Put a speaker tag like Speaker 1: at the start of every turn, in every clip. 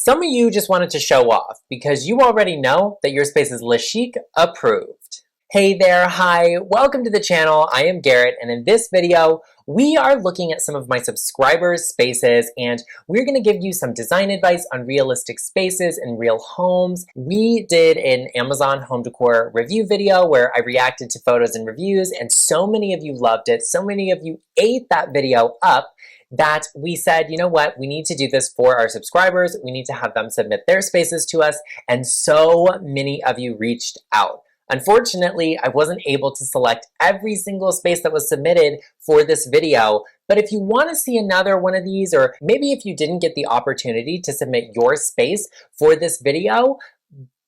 Speaker 1: Some of you just wanted to show off because you already know that your space is LeChic approved. Hey there, hi, welcome to the channel. I am Garrett, and in this video, we are looking at some of my subscribers' spaces, and we're gonna give you some design advice on realistic spaces and real homes. We did an Amazon home decor review video where I reacted to photos and reviews, and so many of you loved it. So many of you ate that video up that we said, you know what, we need to do this for our subscribers. We need to have them submit their spaces to us, and so many of you reached out. Unfortunately, I wasn't able to select every single space that was submitted for this video, but if you want to see another one of these, or maybe if you didn't get the opportunity to submit your space for this video,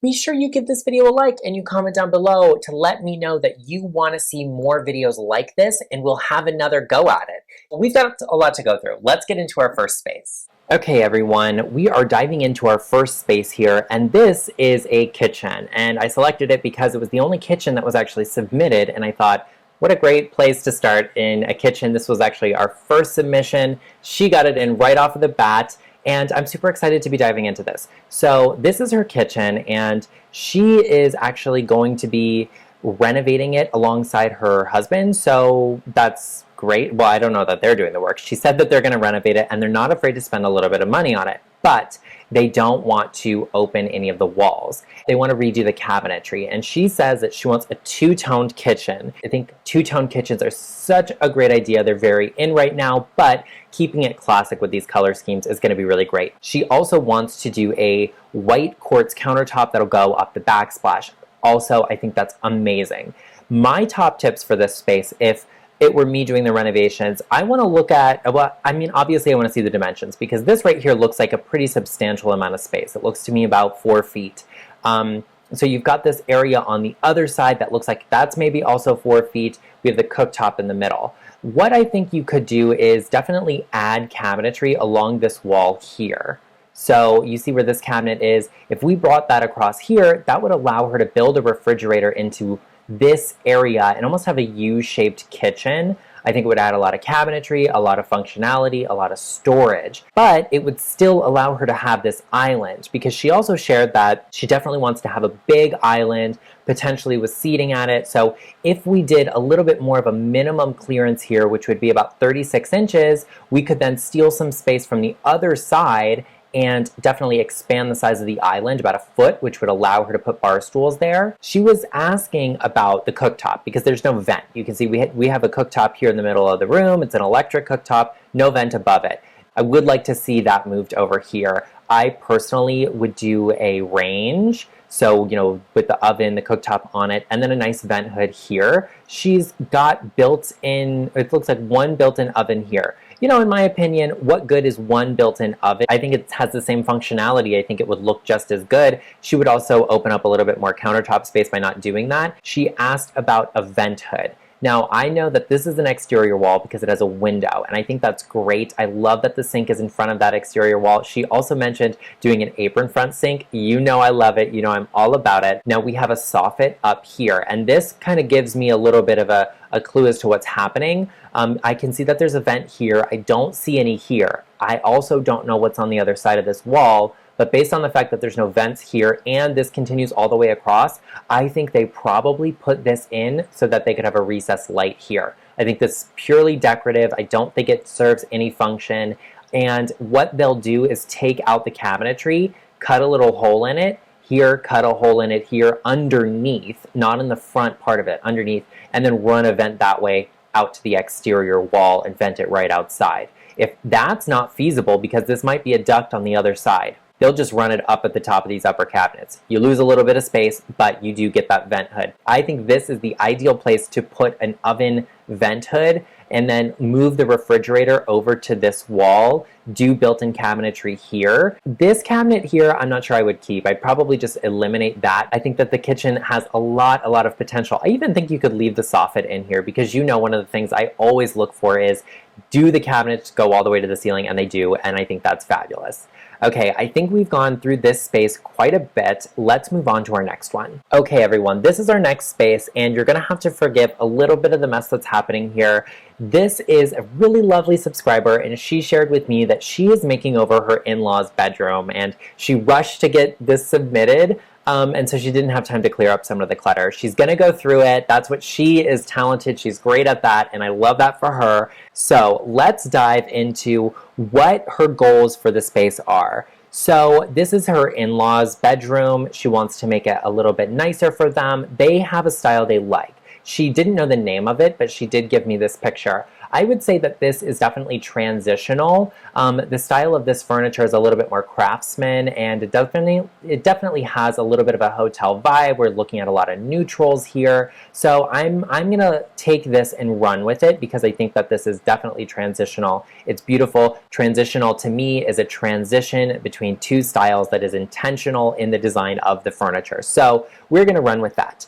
Speaker 1: be sure you give this video a like and you comment down below to let me know that you want to see more videos like this, and we'll have another go at it. We've got a lot to go through. Let's get into our first space. Okay everyone, we are diving into our first space here, and this is a kitchen, and I selected it because it was the only kitchen that was actually submitted, and I thought, what a great place to start in a kitchen. This was actually our first submission. She got it in right off of the bat, and I'm super excited to be diving into this. So this is her kitchen, and she is actually going to be renovating it alongside her husband, so that's great. Well, I don't know that they're doing the work. She said that they're going to renovate it, and they're not afraid to spend a little bit of money on it, but they don't want to open any of the walls. They want to redo the cabinetry, and she says that she wants a two-toned kitchen. I think two-toned kitchens are such a great idea. They're very in right now, but keeping it classic with these color schemes is going to be really great. She also wants to do a white quartz countertop that'll go up the backsplash. Also, I think that's amazing. My top tips for this space, if it were me doing the renovations, I want to look at, well, I mean, obviously I want to see the dimensions, because this right here looks like a pretty substantial amount of space. It looks to me about 4 feet. So you've got this area on the other side that looks like that's maybe also 4 feet. We have the cooktop in the middle. What I think you could do is definitely add cabinetry along this wall here. So you see where this cabinet is. If we brought that across here, that would allow her to build a refrigerator into this area and almost have a U-shaped kitchen. I think it would add a lot of cabinetry, a lot of functionality, a lot of storage, but it would still allow her to have this island, because she also shared that she definitely wants to have a big island, potentially with seating at it. So if we did a little bit more of a minimum clearance here, which would be about 36 inches, we could then steal some space from the other side and definitely expand the size of the island about 1 foot, which would allow her to put bar stools there. She was asking about the cooktop because there's no vent. You can see we have a cooktop here in the middle of the room. It's an electric cooktop, no vent above it. I would like to see that moved over here. I personally would do a range, so, you know, with the oven, the cooktop on it, and then a nice vent hood here. She's got built-in, it looks like one built-in oven here. You know, in my opinion, what good is one built-in oven? I think it has the same functionality. I think it would look just as good. She would also open up a little bit more countertop space by not doing that. She asked about a vent hood. Now, I know that this is an exterior wall because it has a window, and I think that's great. I love that the sink is in front of that exterior wall. She also mentioned doing an apron front sink. You know I love it. You know I'm all about it. Now, we have a soffit up here, and this kind of gives me a little bit of a clue as to what's happening. I can see that there's a vent here. I don't see any here. I also don't know what's on the other side of this wall, but based on the fact that there's no vents here and this continues all the way across, I think they probably put this in so that they could have a recessed light here. I think this is purely decorative. I don't think it serves any function. And what they'll do is take out the cabinetry, cut a little hole in it, here, cut a hole in it here underneath, not in the front part of it, underneath, and then run a vent that way out to the exterior wall and vent it right outside. If that's not feasible, because this might be a duct on the other side, they'll just run it up at the top of these upper cabinets. You lose a little bit of space, but you do get that vent hood. I think this is the ideal place to put an oven vent hood and then move the refrigerator over to this wall, do built-in cabinetry here. This cabinet here, I'm not sure I would keep. I'd probably just eliminate that. I think that the kitchen has a lot of potential. I even think you could leave the soffit in here, because you know one of the things I always look for is, do the cabinets go all the way to the ceiling? And they do, and I think that's fabulous. Okay, I think we've gone through this space quite a bit. Let's move on to our next one. Okay, everyone, this is our next space, and you're gonna have to forgive a little bit of the mess that's happening here. This is a really lovely subscriber, and she shared with me that she is making over her in-laws' bedroom, and she rushed to get this submitted, and so she didn't have time to clear up some of the clutter. She's gonna go through it. That's what she is talented. She's great at that, and I love that for her. So let's dive into what her goals for the space are. So this is her in-laws' bedroom. She wants to make it a little bit nicer for them. They have a style they like. She didn't know the name of it, but she did give me this picture. I would say that this is definitely transitional. The style of this furniture is a little bit more craftsman, and it definitely has a little bit of a hotel vibe. We're looking at a lot of neutrals here. So I'm gonna take this and run with it because I think that this is definitely transitional. It's beautiful. Transitional to me is a transition between two styles that is intentional in the design of the furniture. So we're gonna run with that.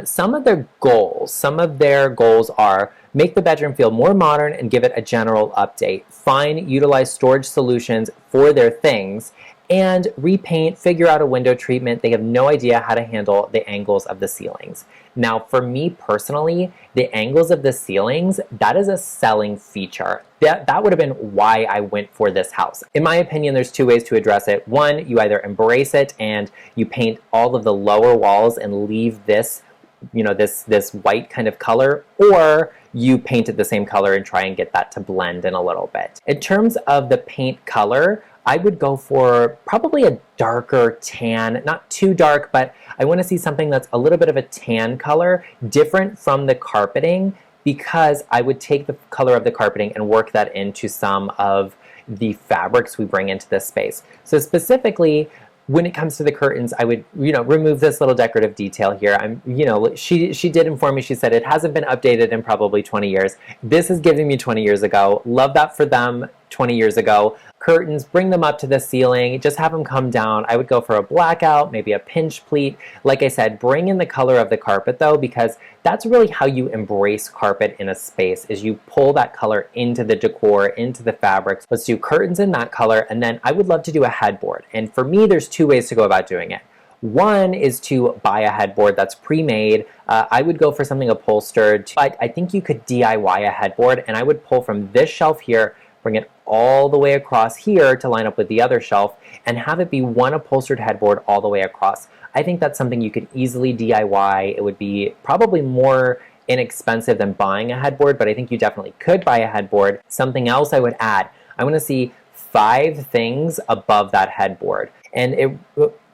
Speaker 1: Some of their goals are make the bedroom feel more modern and give it a general update. Utilize storage solutions for their things, and repaint, figure out a window treatment. They have no idea how to handle the angles of the ceilings. Now, for me personally, the angles of the ceilings, that is a selling feature. That would have been why I went for this house. In my opinion, there's two ways to address it. One, you either embrace it and you paint all of the lower walls and leave this, this white kind of color, or you paint it the same color and try and get that to blend in a little bit. In terms of the paint color, I would go for probably a darker tan, not too dark, but I want to see something that's a little bit of a tan color, different from the carpeting, because I would take the color of the carpeting and work that into some of the fabrics we bring into this space. So specifically, when it comes to the curtains, I would, remove this little decorative detail here. She did inform me, she said it hasn't been updated in probably 20 years. This is giving me 20 years ago. Love that for them 20 years ago. Curtains, bring them up to the ceiling, just have them come down. I would go for a blackout, maybe a pinch pleat. Like I said, bring in the color of the carpet though, because that's really how you embrace carpet in a space, is you pull that color into the decor, into the fabrics. Let's do curtains in that color, and then I would love to do a headboard. And for me, there's two ways to go about doing it. One is to buy a headboard that's pre-made. I would go for something upholstered, but I think you could DIY a headboard, and I would pull from this shelf here, bring it all the way across here to line up with the other shelf, and have it be one upholstered headboard all the way across. I think that's something you could easily DIY. It would be probably more inexpensive than buying a headboard, but I think you definitely could buy a headboard. Something else I would add, I want to see 5 things above that headboard. And it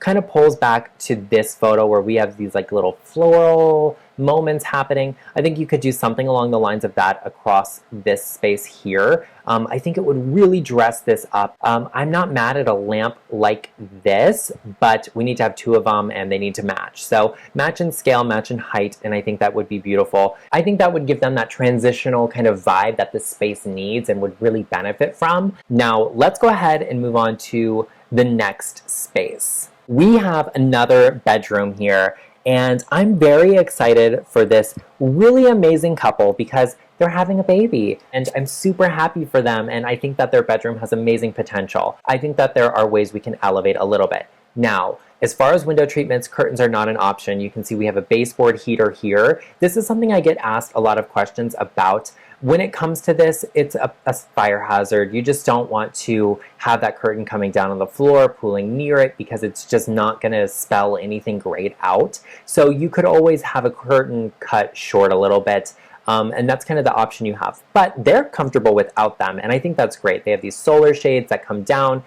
Speaker 1: kind of pulls back to this photo where we have these like little floral moments happening. I think you could do something along the lines of that across this space here. I think it would really dress this up. I'm not mad at a lamp like this, but we need to have 2 of them and they need to match. So match in scale, match in height, and I think that would be beautiful. I think that would give them that transitional kind of vibe that the space needs and would really benefit from. Now, let's go ahead and move on to the next space. We have another bedroom here, and I'm very excited for this really amazing couple because they're having a baby, and I'm super happy for them, and I think that their bedroom has amazing potential. I think that there are ways we can elevate a little bit. Now, as far as window treatments, curtains are not an option. You can see we have a baseboard heater here. This is something I get asked a lot of questions about. When it comes to this, it's a fire hazard. You just don't want to have that curtain coming down on the floor, pulling near it, because it's just not going to spell anything great out. So you could always have a curtain cut short a little bit. And that's kind of the option you have. But they're comfortable without them, and I think that's great. They have these solar shades that come down.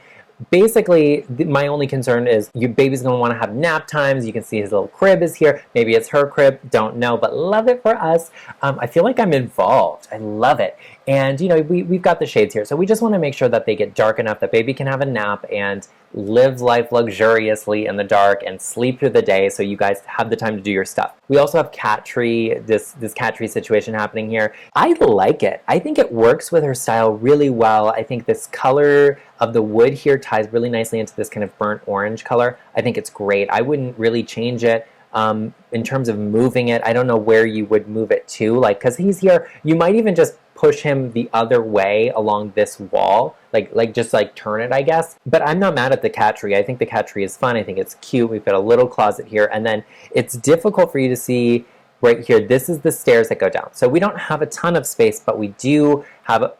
Speaker 1: Basically, my only concern is your baby's going to want to have nap times. You can see his little crib is here. Maybe it's her crib, don't know, but love it for us. I feel like I'm involved. I love it. And, we've got the shades here. So we just want to make sure that they get dark enough that baby can have a nap and live life luxuriously in the dark and sleep through the day so you guys have the time to do your stuff. We also have cat tree, this cat tree situation happening here. I like it. I think it works with her style really well. I think this color of the wood here ties really nicely into this kind of burnt orange color. I think it's great. I wouldn't really change it. in terms of moving it, I don't know where you would move it to, like, because he's here, you might even just push him the other way along this wall, like just like turn it, I guess. But I'm not mad at the cat tree. I think the cat tree is fun. I think it's cute. We've got a little closet here, and then it's difficult for you to see right here. This is the stairs that go down. So we don't have a ton of space, but we do have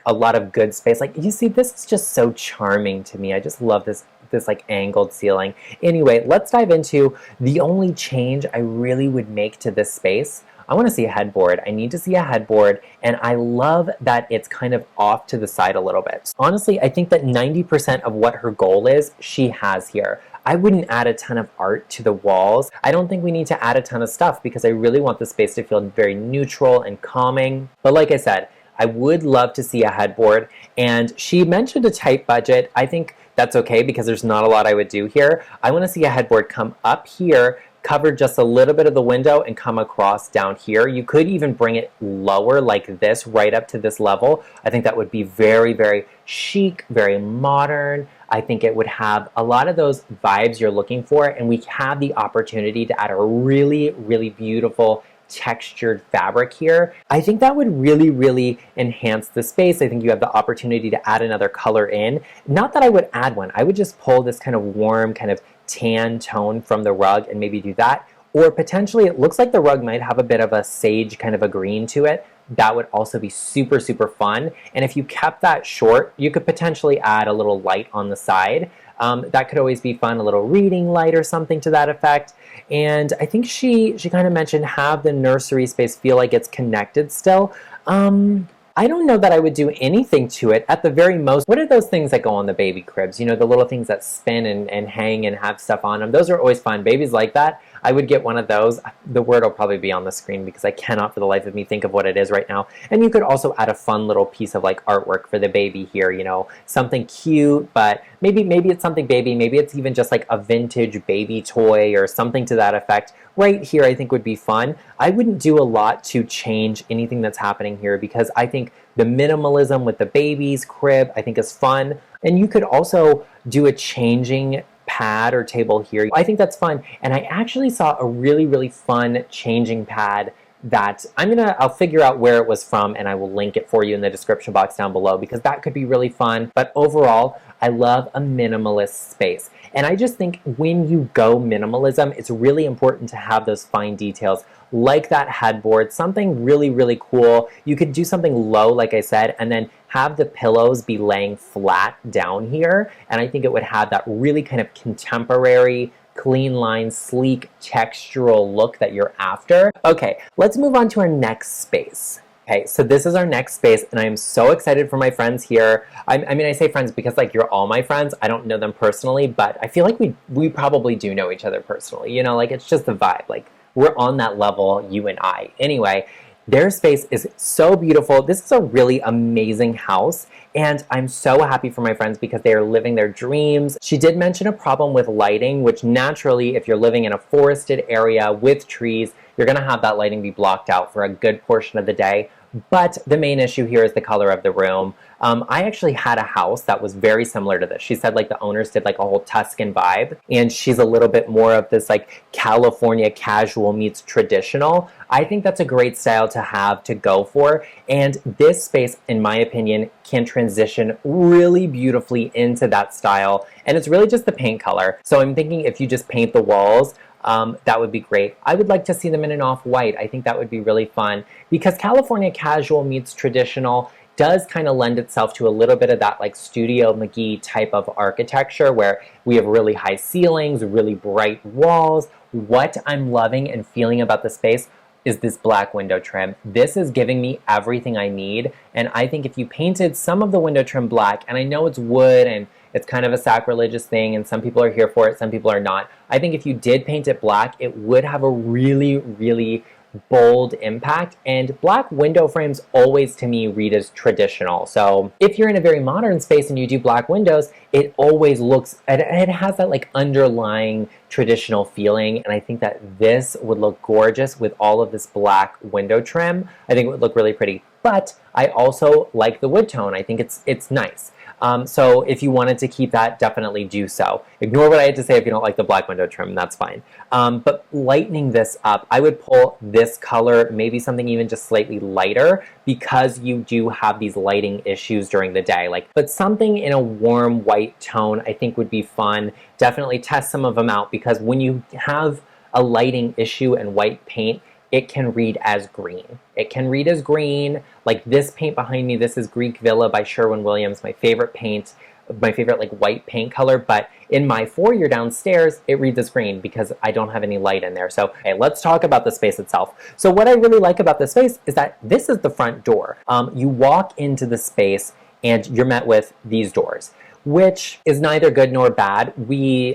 Speaker 1: a lot of good space. Like, you see, this is just so charming to me. I just love this like angled ceiling. Anyway, let's dive into the only change I really would make to this space. I want to see a headboard. I need to see a headboard, and I love that it's kind of off to the side a little bit. Honestly, I think that 90% of what her goal is, she has here. I wouldn't add a ton of art to the walls. I don't think we need to add a ton of stuff because I really want the space to feel very neutral and calming. But like I said, I would love to see a headboard, and she mentioned a tight budget. I think that's okay because there's not a lot I would do here. I want to see a headboard come up here, cover just a little bit of the window, and come across down here. You could even bring it lower like this, right up to this level. I think that would be very, very chic, very modern. I think it would have a lot of those vibes you're looking for, and we have the opportunity to add a really, really beautiful textured fabric here. I think that would really, really enhance the space. I think you have the opportunity to add another color in. Not that I would add one. I would just pull this kind of warm, kind of tan tone from the rug and maybe do that. Or potentially, it looks like the rug might have a bit of a sage kind of a green to it. That would also be super, super fun. And if you kept that short, you could potentially add a little light on the side. That could always be fun, a little reading light or something to that effect. And I think she kind of mentioned have the nursery space feel like it's connected still. I don't know that I would do anything to it. At the very most, what are those things that go on the baby cribs? You know, the little things that spin and hang and have stuff on them. Those are always fun. Babies like that. I would get one of those. The word will probably be on the screen because I cannot for the life of me think of what it is right now. And you could also add a fun little piece of like artwork for the baby here, you know, something cute, but maybe it's something baby, maybe it's even just like a vintage baby toy or something to that effect. Right here I think would be fun. I wouldn't do a lot to change anything that's happening here because I think the minimalism with the baby's crib I think is fun. And you could also do a changing pad or table here. I think that's fun. And I actually saw a really, really fun changing pad that I'll figure out where it was from and I will link it for you in the description box down below because that could be really fun. But overall, I love a minimalist space. And I just think when you go minimalism, it's really important to have those fine details like that headboard, something really, really cool. You could do something low, like I said, and then have the pillows be laying flat down here. And I think it would have that really kind of contemporary, clean line, sleek, textural look that you're after. Okay, let's move on to our next space. Okay, so this is our next space, and I am so excited for my friends here. I mean, I say friends because like you're all my friends. I don't know them personally, but I feel like we probably do know each other personally. You know, like it's just the vibe. Like we're on that level, you and I. Anyway, their space is so beautiful. This is a really amazing house, and I'm so happy for my friends because they are living their dreams. She did mention a problem with lighting, which naturally, if you're living in a forested area with trees, you're gonna have that lighting be blocked out for a good portion of the day. But the main issue here is the color of the room. I actually had a house that was very similar to this. She said like the owners did like a whole Tuscan vibe, and she's a little bit more of this like California casual meets traditional. I think that's a great style to have to go for, and this space, in my opinion, can transition really beautifully into that style, and it's really just the paint color. So I'm thinking if you just paint the walls, that would be great. I would like to see them in an off-white. I think that would be really fun because California casual meets traditional does kind of lend itself to a little bit of that like Studio McGee type of architecture where we have really high ceilings, really bright walls. What I'm loving and feeling about the space is this black window trim. This is giving me everything I need, and I think if you painted some of the window trim black, and I know it's wood and it's kind of a sacrilegious thing and some people are here for it, some people are not. I think if you did paint it black, it would have a really, really bold impact, and black window frames always to me read as traditional. So if you're in a very modern space and you do black windows, it always looks, it has that like underlying traditional feeling, and I think that this would look gorgeous with all of this black window trim. I think it would look really pretty, but I also like the wood tone. I think it's nice. So if you wanted to keep that, definitely do so. Ignore what I had to say if you don't like the black window trim, that's fine. But lightening this up, I would pull this color, maybe something even just slightly lighter, because you do have these lighting issues during the day. But something in a warm white tone I think would be fun. Definitely test some of them out, because when you have a lighting issue and white paint, it can read as green. It can read as green. Like this paint behind me, this is Greek Villa by Sherwin-Williams, my favorite paint, my favorite white paint color, but in my foyer downstairs, it reads as green because I don't have any light in there. So, okay, let's talk about the space itself. So what I really like about this space is that this is the front door. You walk into the space and you're met with these doors, which is neither good nor bad.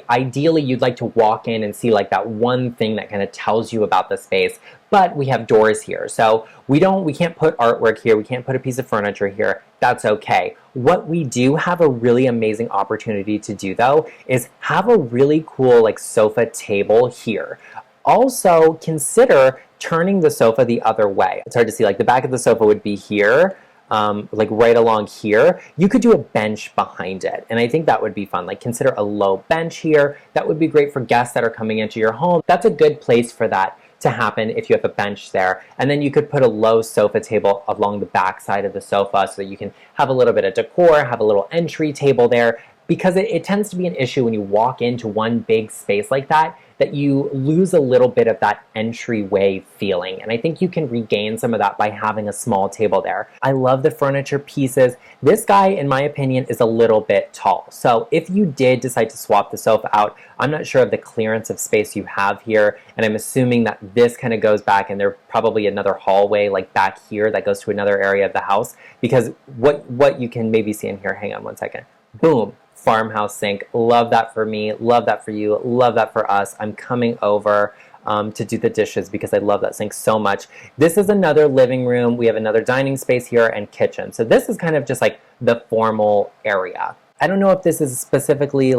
Speaker 1: Ideally, you'd like to walk in and see that one thing that kind of tells you about the space, but we have doors here. So we can't put artwork here, we can't put a piece of furniture here. That's okay. What we do have a really amazing opportunity to do though is have a really cool sofa table here. Also consider turning the sofa the other way. It's hard to see, the back of the sofa would be here, right along here. You could do a bench behind it, and I think that would be fun. Consider a low bench here. That would be great for guests that are coming into your home. That's a good place for that to happen if you have a bench there. And then you could put a low sofa table along the back side of the sofa so that you can have a little bit of decor, have a little entry table there, because it tends to be an issue when you walk into one big space like that you lose a little bit of that entryway feeling. And I think you can regain some of that by having a small table there. I love the furniture pieces. This guy, in my opinion, is a little bit tall. So if you did decide to swap the sofa out, I'm not sure of the clearance of space you have here. And I'm assuming that this kind of goes back, and there's probably another hallway back here that goes to another area of the house. Because what you can maybe see in here, hang on one second. Boom. Farmhouse sink. Love that for me. Love that for you. Love that for us. I'm coming over to do the dishes because I love that sink so much. This is another living room. We have another dining space here and kitchen. So this is kind of just the formal area. I don't know if this is specifically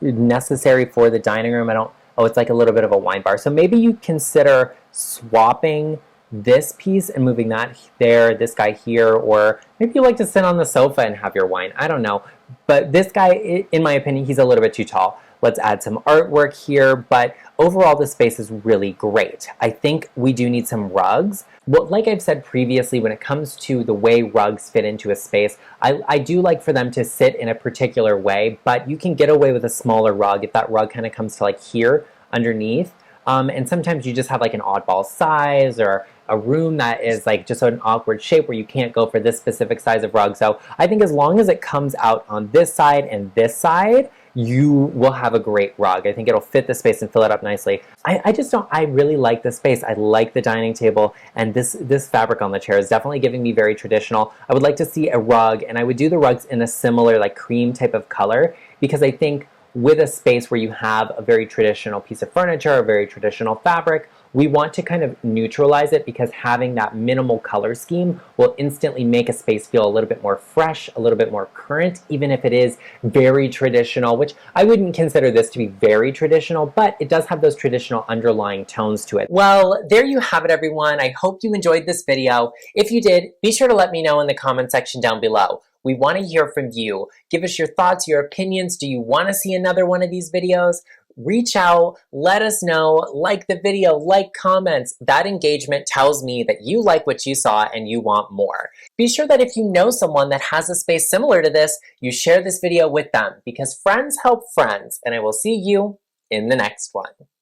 Speaker 1: necessary for the dining room. Oh, it's a little bit of a wine bar. So maybe you consider swapping this piece and moving that there, this guy here, or maybe you like to sit on the sofa and have your wine. I don't know. But this guy, in my opinion, he's a little bit too tall. Let's add some artwork here, but overall the space is really great. I think we do need some rugs. Well, like I've said previously, when it comes to the way rugs fit into a space, I do like for them to sit in a particular way, but you can get away with a smaller rug if that rug kind of comes to here underneath. And sometimes you just have an oddball size or a room that is just an awkward shape where you can't go for this specific size of rug. So I think as long as it comes out on this side and this side, you will have a great rug. I think it'll fit the space and fill it up nicely. I really like the space. I like the dining table, and this fabric on the chair is definitely giving me very traditional. I would like to see a rug, and I would do the rugs in a similar cream type of color, because I think with a space where you have a very traditional piece of furniture, a very traditional fabric, we want to kind of neutralize it, because having that minimal color scheme will instantly make a space feel a little bit more fresh, a little bit more current, even if it is very traditional, which I wouldn't consider this to be very traditional, but it does have those traditional underlying tones to it. Well, there you have it, everyone. I hope you enjoyed this video. If you did, be sure to let me know in the comment section down below. We want to hear from you. Give us your thoughts, your opinions. Do you want to see another one of these videos? Reach out, let us know, like the video, like comments. That engagement tells me that you like what you saw and you want more. Be sure that if you know someone that has a space similar to this, you share this video with them, because friends help friends, and I will see you in the next one.